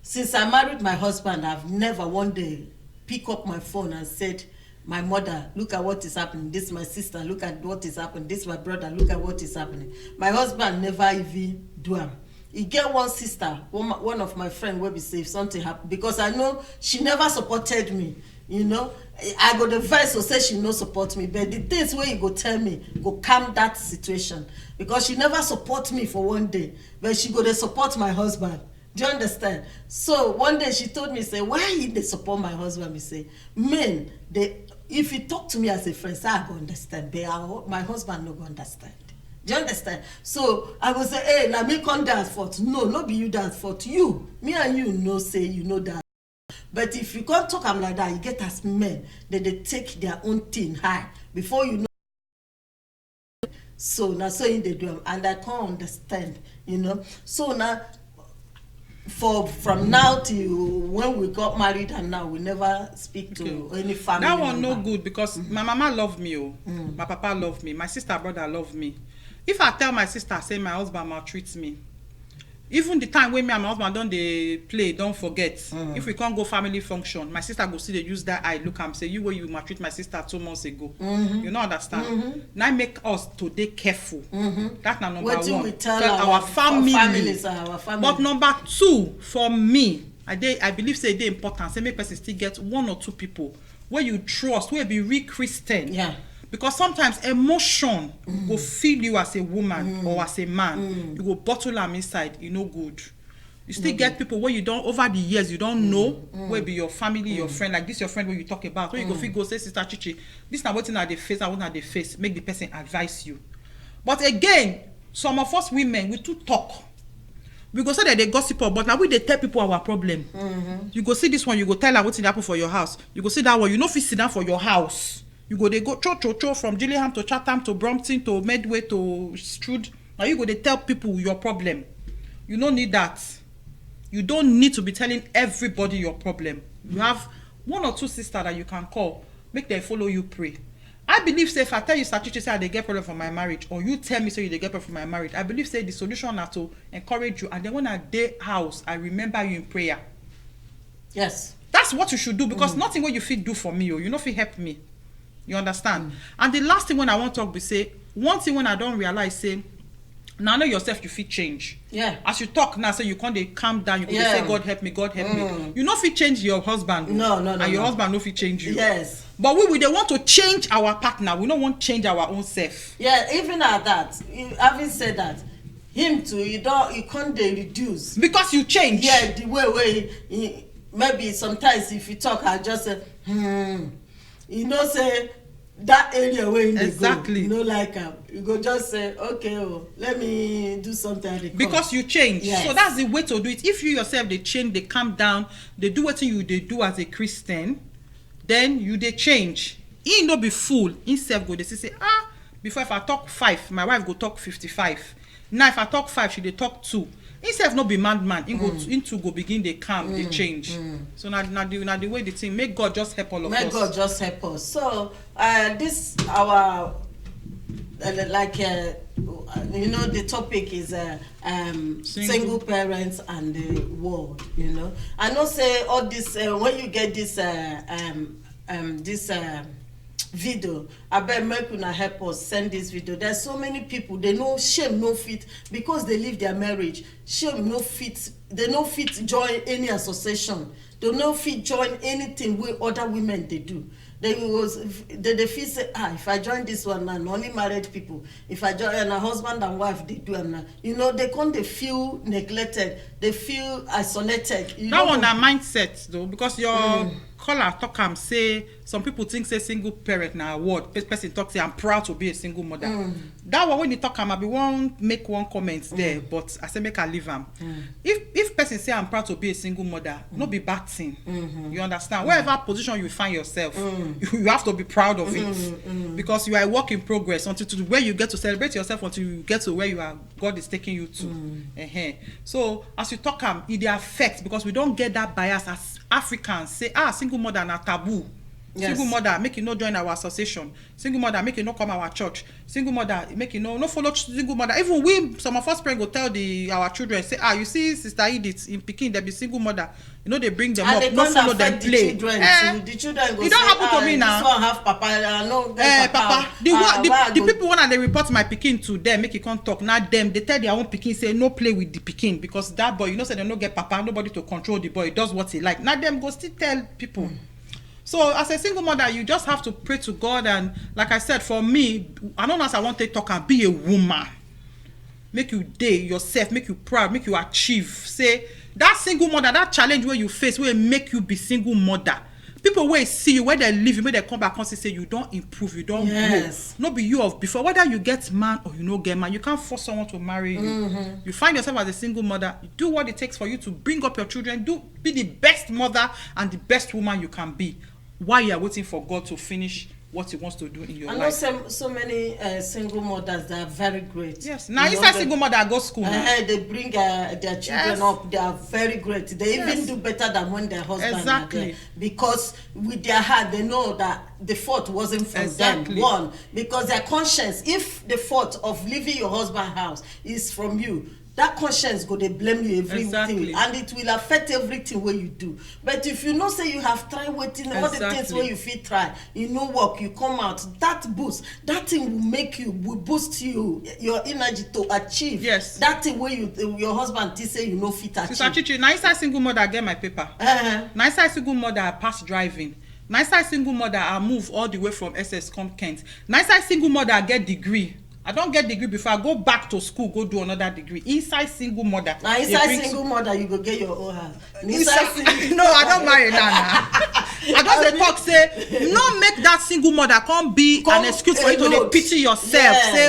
Since I married my husband, I've never one day pick up my phone and said, my mother, look at what is happening. This is my sister, look at what is happening. This is my brother, look at what is happening. My husband never even do am. He get one sister, one of my friend wey be say if something happen, because I know she never supported me, you know. I go the verse to say she no support me, but the things wey you go tell me go calm that situation, because she never support me for one day, but she go dey support my husband. Do you understand? So one day she told me, say, why you dey support my husband? Me say, men, if you talk to me as a friend, say I go understand, but my husband no go understand. Do you understand? So I go say, hey, na me come that fault. No be you that fault. You, me and you know, say you know that. But if you can't talk am like that, you get as men, they take their own thing high before you know. So now so in the do, and I can't understand, you know. So now from now till when we got married and now we never speak to any family. That one member. No good, because my mama love me, my papa love me, my sister brother love me. If I tell my sister say my husband maltreats me, even the time when me and my husband don't dey play, don't forget. If we can't go family function, my sister go see they use that eye look and say, you you maltreat my sister 2 months ago. You don't understand. Now make us today careful. That's not number one. We tell our families are our family. But number 2, for me, I believe say they important. Say make person still get 1 or 2 people where you trust, where be real Christian. Yeah. Because sometimes emotion will feel you as a woman or as a man. You go bottle them inside, you no good. You still get people where you don't, over the years, you don't know where be your family, your friend, like this your friend where you talk about. When you go say, Sister Chichi, this is not what they face, I want they face, make the person advise you. But again, some of us women, we too talk. We go say that they gossip, but now we they tell people our problem. You go see this one, you go tell her what's happen for your house. You go see that one, you know if you sit down for your house. You go, they go cho from Gillingham to Chatham to Brompton to Medway to Strood. Now you go, they tell people your problem. You don't need that. You don't need to be telling everybody your problem. You have 1 or 2 sisters that you can call. Make them follow you, pray. I believe, say, if I tell you, Chichi, say, they get problem for my marriage, or you tell me, say, you they get problem for my marriage, I believe, say, the solution is to encourage you. And then when I day house, I remember you in prayer. Yes. That's what you should do, because nothing what you feel do for me, you know if you help me. You understand? And the last thing when I want to talk be say, one thing when I don't realize, say, now know yourself you fit change. Yeah. As you talk now, say you can't calm down, you can say God help me, God help me. You know if you change your husband. No. And your husband no fit change you. Yes. But we they want to change our partner. We don't want to change our own self. Yeah, even at that, having said that, him too, you can't reduce. Because you change. Yeah, the way maybe sometimes if you talk, I just say, you know, say that area where you exactly go, you know, like you go just say, okay, let me do something. Because you change. Yes. So that's the way to do it. If you yourself they change, they calm down, they do what you they do as a Christian, then you they change. he no be fool himself go dey say before if I talk 5 my wife go talk 55. Now if I talk 5 she dey talk 2. Himself no be madman, him too go begin dey calm, dey change. So na the way the thing. Make God just help all of us. May God just help us. So this our the topic is single parents and the world. I know say all this when you get this video, I bet make una help us send this video. There's so many people, they know shame no fit because they leave their marriage. Shame no fit, they no fit join any association. They no fit join anything with other women they do. They feel say if I join this one now, only married people. If I join a husband and wife, they do them now. They can't. They feel neglected. They feel isolated. That one a mindset though, because your caller talk am say some people think say single parent na word. Person talk say I'm proud to be a single mother. That one when you talk am, I be make one comment there, but I say make I leave am. If person say I'm proud to be a single mother, no be bad thing. You understand? Wherever position you find yourself, you have to be proud of it because you are a work in progress until to where you get to celebrate yourself until you get to where you are. God is taking you to. So as you talk am, it dey affect because we don't get that bias as Africans say single mother na taboo. Yes. Single mother make you no join our association. Single mother make you no come our church. Single mother make you no follow single mother. Even we some of us parents go tell our children say you see Sister Edith in Pekin they be single mother. They bring them and up, no follow them play. The children go it don't happen to me now. This one have papa, no papa. The people when they report my Pekin to them make it come talk. Now them they tell their own Pekin say no play with the Pekin because that boy say they no get papa, nobody to control the boy. He does what he like. Now them go still tell people. So as a single mother, you just have to pray to God. And like I said, for me, I don't know as I want to talk and be a woman. Make you day yourself, make you proud, make you achieve. Say, that single mother, that challenge where you face, where make you be single mother. People where see you, where they leave you, where they come back and say you don't improve, you don't grow. Not be you of before. Whether you get man or you no get man, you can't force someone to marry you. You find yourself as a single mother, do what it takes for you to bring up your children, be the best mother and the best woman you can be. While you are waiting for God to finish what He wants to do in your life. I know so many single mothers that are very great. Yes. Now inside single mother go school. They bring their children up. They are very great. They even do better than when their husband are there. Because with their heart, they know that the fault wasn't from them. One, because their conscience, if the fault of leaving your husband's house is from you, that conscience go they blame you everything and it will affect everything what you do. But if you know say you have tried waiting all the things where you feel try, you know work, you come out, that thing will make you, will boost you your energy to achieve. Yes. That thing where your husband say you know fit achieve. Sister Chichi, now inside single mother I get my paper. Now inside single mother I pass driving. Now inside single mother I move all the way from SS come Kent. Now inside single mother I get degree. I don't get degree before I go back to school, go do another degree. Inside single mother. Now inside single mother, you go get your own house. No, I don't marry now. I just talk say, no make that single mother come be an excuse for you to pity yourself. Yes. Say,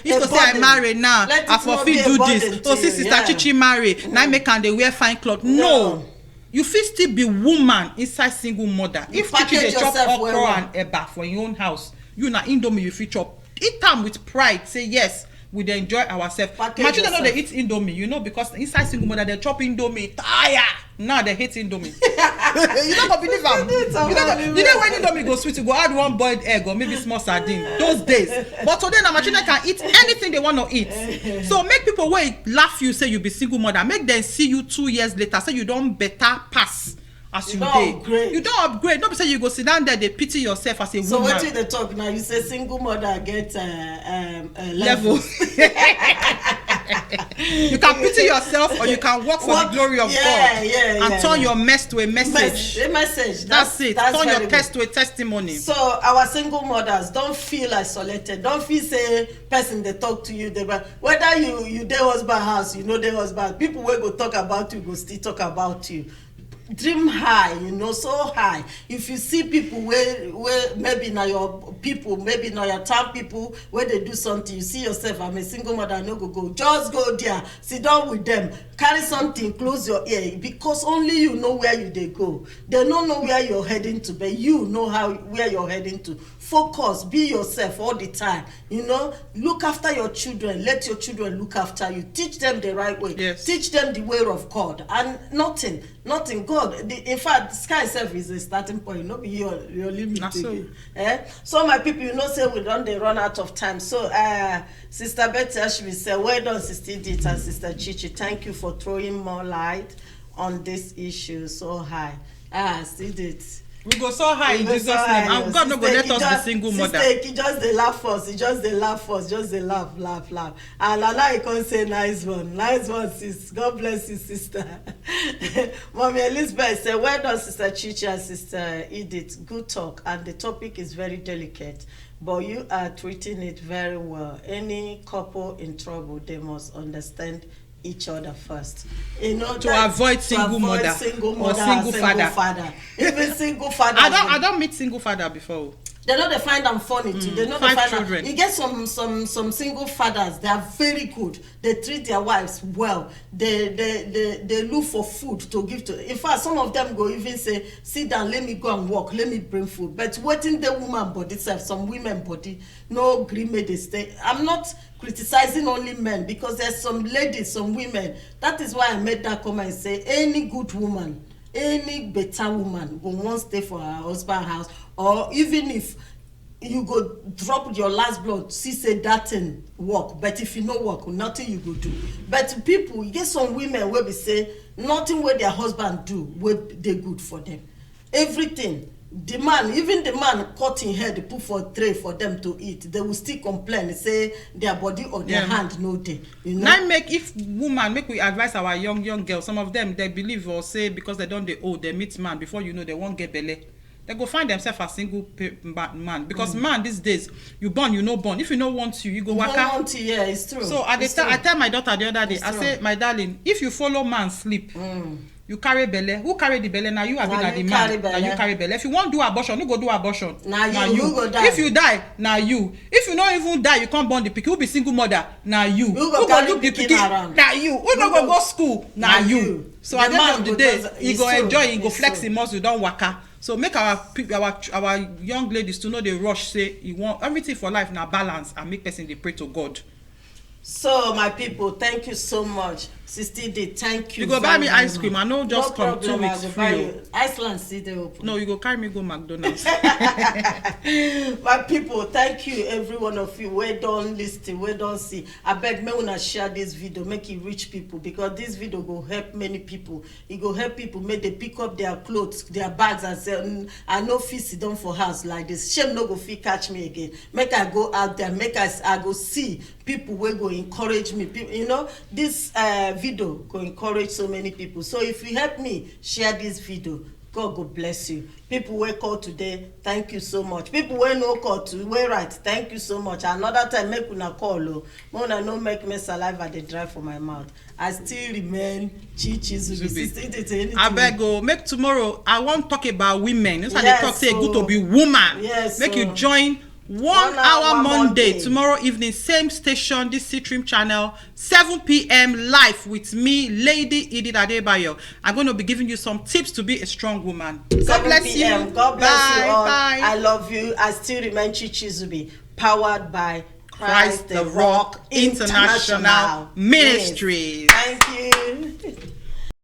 if you say I marry now, I forfeit do this. Oh, see Sister Chichi marry. Now make and they wear fine clothes. No. You fit still be woman inside single mother. If Chichi dey chop okra and eba for your own house, you na indomie you fit chop. Eat them with pride. Say yes, we dey enjoy ourselves. My children know they eat indomie, because inside single mother they chop indomie tire. Now they hate indomie. You don't go believe them. The day when indomie go sweet, you go add one boiled egg or maybe small sardine. Those days. But today now my children can eat anything they want to eat. So make people wait laugh you say you be single mother. Make them see you 2 years later. Say you don't better pass. As you dey, you don't upgrade. Don't be say you go sit down there, they pity yourself as a woman. So what you they talk now? You say single mother get level. You can pity yourself, or you can work for the glory of God and turn your mess to a message. A message. That's it. Turn your test to a testimony. So our single mothers don't feel isolated. Don't feel say person they talk to you. Whether you their husband house, their husband. People will go talk about you, go still talk about you. dream high, you know, so high. If you see people where maybe na your people, maybe na your town people, where they do something, you see yourself, I'm a single mother, no go, just go there, sit down with them, carry something, close your ear, because only you know where you they go. They don't know where you're heading to, but you know where you're heading to. Focus, be yourself all the time, you know. Look after your children, let your children look after you, teach them the right way, yes. Teach them the way of God, and nothing God. In fact, sky itself is a starting point, not be your limit. So. So my people, you know, say we don't they run out of time. So Sister Betty Ashby said, well done, Sister Edith and Sister Chichi, thank you for throwing more light on this issue so high. Still did. We go so high in Jesus' name, and God no go let us be single mother. He just they laugh first, just they laugh. And now you can say nice one, sis. God bless you, sister. Mommy Elizabeth said, well done, Sister Chichi and Sister Edith. Good talk, and the topic is very delicate, but you are treating it very well. Any couple in trouble, they must understand each other first, you know, to avoid single mother or single father. Even single father. I don't meet single father before. They know they find them funny too. They know they find children. You get some single fathers. They are very good. They treat their wives well. They look for food to give to. In fact, some of them go even say, "Sit down, let me go and walk. Let me bring food." But waiting the woman body self, some women body no gree may they stay. I'm not criticizing only men, because there's some ladies, some women. That is why I made that comment and say any good woman, any better woman go won't stay for her husband's house, or even if you go drop your last blood, see say that thing work, but if you no work, nothing you go do. But people, you get some women where we say nothing where their husband do where they good for them. Everything. The man, even the man cutting hair, they put for a tray for them to eat, they will still complain, say their body or their hand no day. You know? Now if woman make we advise our young girls, some of them they believe or say because they don't they old, they meet man before you know they won't get belly. They go find themselves a single man, because man these days you born you no born. If you no want you go waka. Don't want to, yeah, it's true. So I tell my daughter the other day, I say, my darling, if you follow man sleep. You carry belly. Who carry the belly? Now you have been at the man. Now you carry belly. If you want do abortion, you go do abortion. Now you go die. If you die, now you. If you don't even die, you can't born the pikin. Who be single mother? Now you. Who go look the pikin? Now you. Who no go school? Now you. So at the end of the day, he go enjoy. He go flex him muscle. Don't waka. So make our young ladies to know the rush. Say you want everything for life now balance, and make person they pray to God. So my people, thank you so much. Sister D, thank you. You go buy me ice cream. I know just come problem, 2 weeks free. Iceland City open. No, you go carry me go McDonald's. My people, thank you every one of you. We don't listen, we don't see. I beg me wanna share this video, make it reach people, because this video go help many people. It go help people make they pick up their clothes, their bags, and say, I no fit sit down for house like this. Shame no go fit catch me again. Make I go out there, make I go see people will go encourage me. People, you know, this video go encourage so many people. So if you help me share this video, God go bless you. People will call today, thank you so much. People will no call to where right, thank you so much. Another time make una call, Mona no make me saliva they dry for my mouth. I still remain Chichi Zubby. I beg go make tomorrow. I want talk about women. That's why they talk say good to be woman. Yes, make you join 1 hour Monday tomorrow evening, same station, this CTRIM channel, 7 p.m. live with me, Lady Edith Adebayo. I'm going to be giving you some tips to be a strong woman. God bless you. God bless you all. Bye. I love you. I still remain Chichi Zubby, powered by Christ the Rock International Ministries. Thank you.